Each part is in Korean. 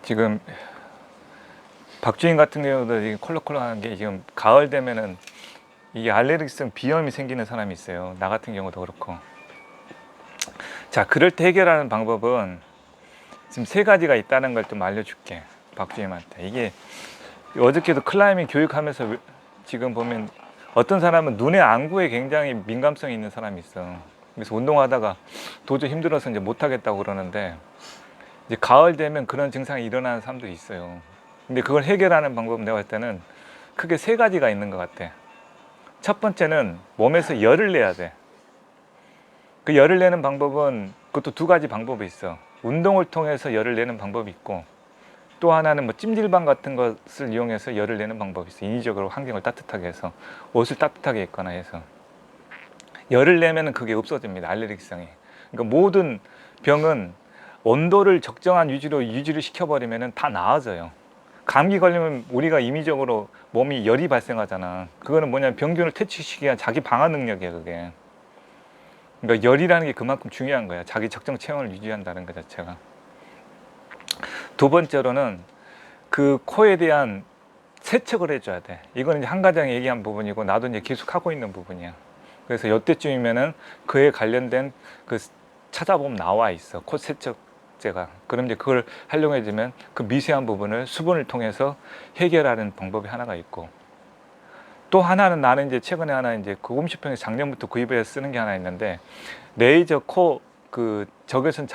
지금 박주인 같은 경우도 이 콜록콜록한 게 지금 가을 되면은 이게 알레르기성 비염이 생기는 사람이 있어요. 나 같은 경우도 그렇고. 자, 그럴 때 해결하는 방법은 지금 세 가지가 있다는 걸 좀 알려줄게. 박주임한테. 이게 어저께도 클라이밍 교육하면서 지금 보면 어떤 사람은 눈의 안구에 굉장히 민감성이 있는 사람이 있어. 그래서 운동하다가 도저히 힘들어서 이제 못하겠다고 그러는데 이제 가을 되면 그런 증상이 일어나는 사람도 있어요. 근데 그걸 해결하는 방법은 내가 볼 때는 크게 세 가지가 있는 것 같아. 첫 번째는 몸에서 열을 내야 돼. 그 열을 내는 방법은 그것도 두 가지 방법이 있어. 운동을 통해서 열을 내는 방법이 있고, 또 하나는 뭐 찜질방 같은 것을 이용해서 열을 내는 방법이 있어. 인위적으로 환경을 따뜻하게 해서 옷을 따뜻하게 입거나 해서 열을 내면은 그게 없어집니다. 알레르기성이. 그러니까 모든 병은 온도를 적정한 유지를 시켜버리면은 다 나아져요. 감기 걸리면 우리가 임의적으로 몸이 열이 발생하잖아. 그거는 뭐냐면 병균을 퇴치시키기 위한 자기 방어 능력이야, 그게. 그러니까 열이라는 게 그만큼 중요한 거야. 자기 적정 체온을 유지한다는 것 자체가. 두 번째로는 그 코에 대한 세척을 해줘야 돼. 이거는 이제 한 가장 얘기한 부분이고, 나도 이제 계속 하고 있는 부분이야. 그래서 이때쯤이면은 그에 관련된 그 찾아보면 나와 있어. 코 세척제가. 그럼 이제 그걸 활용해주면 그 미세한 부분을 수분을 통해서 해결하는 방법이 하나가 있고, 또 하나는 나는 이제 최근에 하나 이제 그 홈쇼핑에서 작년부터 구입해서 쓰는 게 하나 있는데, 레이저 코 그 적외선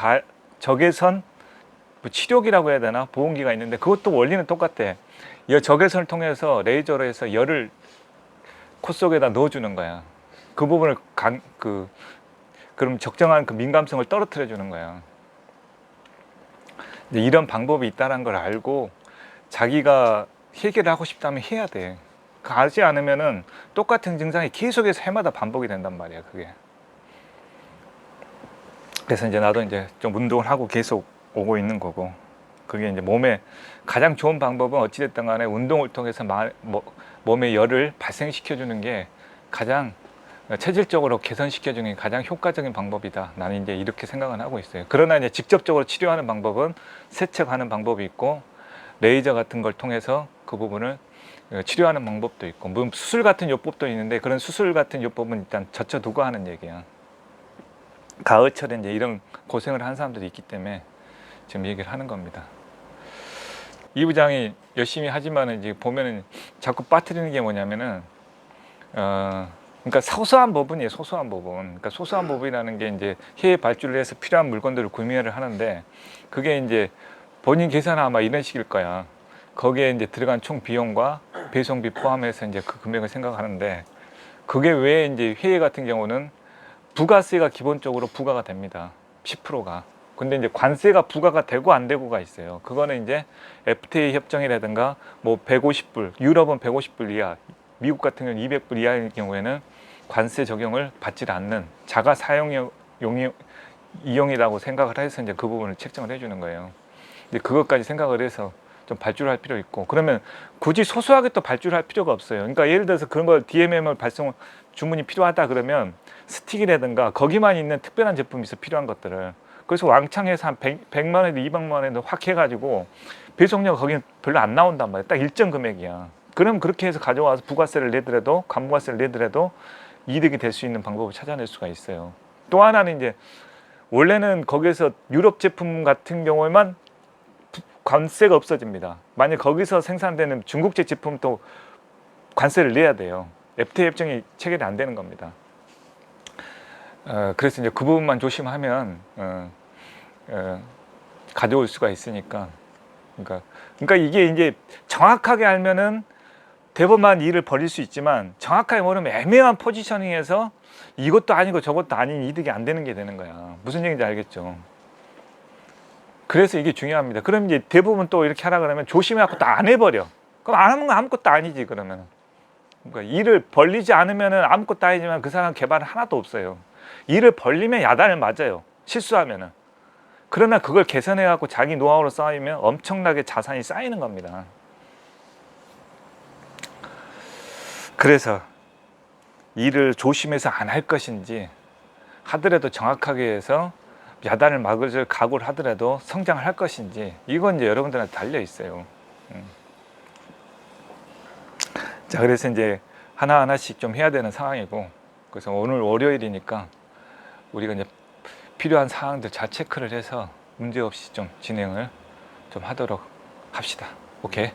뭐 치료기라고 해야 되나, 보온기가 있는데 그것도 원리는 똑같아. 이 적외선을 통해서 레이저로 해서 열을 코 속에다 넣어주는 거야. 그 부분을 그럼 적정한 그 민감성을 떨어뜨려 주는 거야. 이제 이런 방법이 있다는 걸 알고 자기가 해결을 하고 싶다면 해야 돼. 하지 않으면은 똑같은 증상이 계속해서 해마다 반복이 된단 말이야, 그게. 그래서 이제 나도 이제 좀 운동을 하고 계속 오고 있는 거고, 그게 이제 몸에 가장 좋은 방법은 어찌됐든 간에 운동을 통해서 몸에 열을 발생시켜 주는 게 가장 체질적으로 개선시켜 주는 게 가장 효과적인 방법이다. 나는 이제 이렇게 생각은 하고 있어요. 그러나 이제 직접적으로 치료하는 방법은 세척하는 방법이 있고, 레이저 같은 걸 통해서 그 부분을 치료하는 방법도 있고, 물론 수술 같은 요법도 있는데 그런 수술 같은 요법은 일단 젖혀두고 하는 얘기야. 가을철에 이제 이런 고생을 한 사람들이 있기 때문에 지금 얘기를 하는 겁니다. 이 부장이 열심히 하지만 이제 보면은 자꾸 빠뜨리는 게 뭐냐면은 그러니까 소소한 부분이에요. 소소한 부분. 그러니까 소소한 부분이라는 게 이제 해외 발주를 해서 필요한 물건들을 구매를 하는데, 그게 이제 본인 계산은 아마 이런 식일 거야. 거기에 이제 들어간 총 비용과 배송비 포함해서 이제 그 금액을 생각하는데, 그게 왜 이제 해외 같은 경우는 부가세가 기본적으로 부과가 됩니다. 10%가. 근데 이제 관세가 부과가 되고 안 되고가 있어요. 그거는 이제 FTA 협정이라든가 뭐 150불, 유럽은 150불 이하, 미국 같은 경우는 200불 이하의 경우에는 관세 적용을 받지 않는 자가 사용 이용이라고 생각을 해서 이제 그 부분을 책정을 해주는 거예요. 근데 그것까지 생각을 해서 좀 발주를 할 필요 있고, 그러면 굳이 소소하게 또 발주를 할 필요가 없어요. 그러니까 예를 들어서 그런 걸 DMM을 주문이 필요하다 그러면 스틱이라든가 거기만 있는 특별한 제품이 있어, 필요한 것들을. 그래서 왕창 해서 한 100만 원에도 200만 원에도 확 해가지고 배송료가 거기는 별로 안 나온단 말이야. 딱 일정 금액이야. 그럼 그렇게 해서 가져와서 부가세를 내더라도, 관부가세를 내더라도 이득이 될 수 있는 방법을 찾아낼 수가 있어요. 또 하나는 이제 원래는 거기서 유럽 제품 같은 경우에만 관세가 없어집니다. 만약 거기서 생산되는 중국제 제품도 관세를 내야 돼요. FTA 협정이 체결이 안 되는 겁니다. 그래서 이제 그 부분만 조심하면 가져올 수가 있으니까. 그러니까 이게 이제 정확하게 알면은 대범한 일을 벌일 수 있지만, 정확하게 모르면 애매한 포지셔닝에서 이것도 아니고 저것도 아닌 이득이 안 되는 게 되는 거야. 무슨 얘기인지 알겠죠? 그래서 이게 중요합니다. 그럼 이제 대부분 또 이렇게 하라 그러면 조심해갖고 또 안 해버려. 그럼 안 하면 아무것도 아니지, 그러면. 그러니까 일을 벌리지 않으면은 아무것도 아니지만 그 사람 개발은 하나도 없어요. 일을 벌리면 야단을 맞아요. 실수하면은. 그러나 그걸 개선해갖고 자기 노하우로 쌓이면 엄청나게 자산이 쌓이는 겁니다. 그래서 일을 조심해서 안 할 것인지, 하더라도 정확하게 해서 야단을 막을 각오를 하더라도 성장을 할 것인지, 이건 이제 여러분들한테 달려 있어요. 자, 그래서 이제 하나하나씩 좀 해야 되는 상황이고, 그래서 오늘 월요일이니까 우리가 이제 필요한 사항들 잘 체크를 해서 문제없이 좀 진행을 좀 하도록 합시다. 오케이.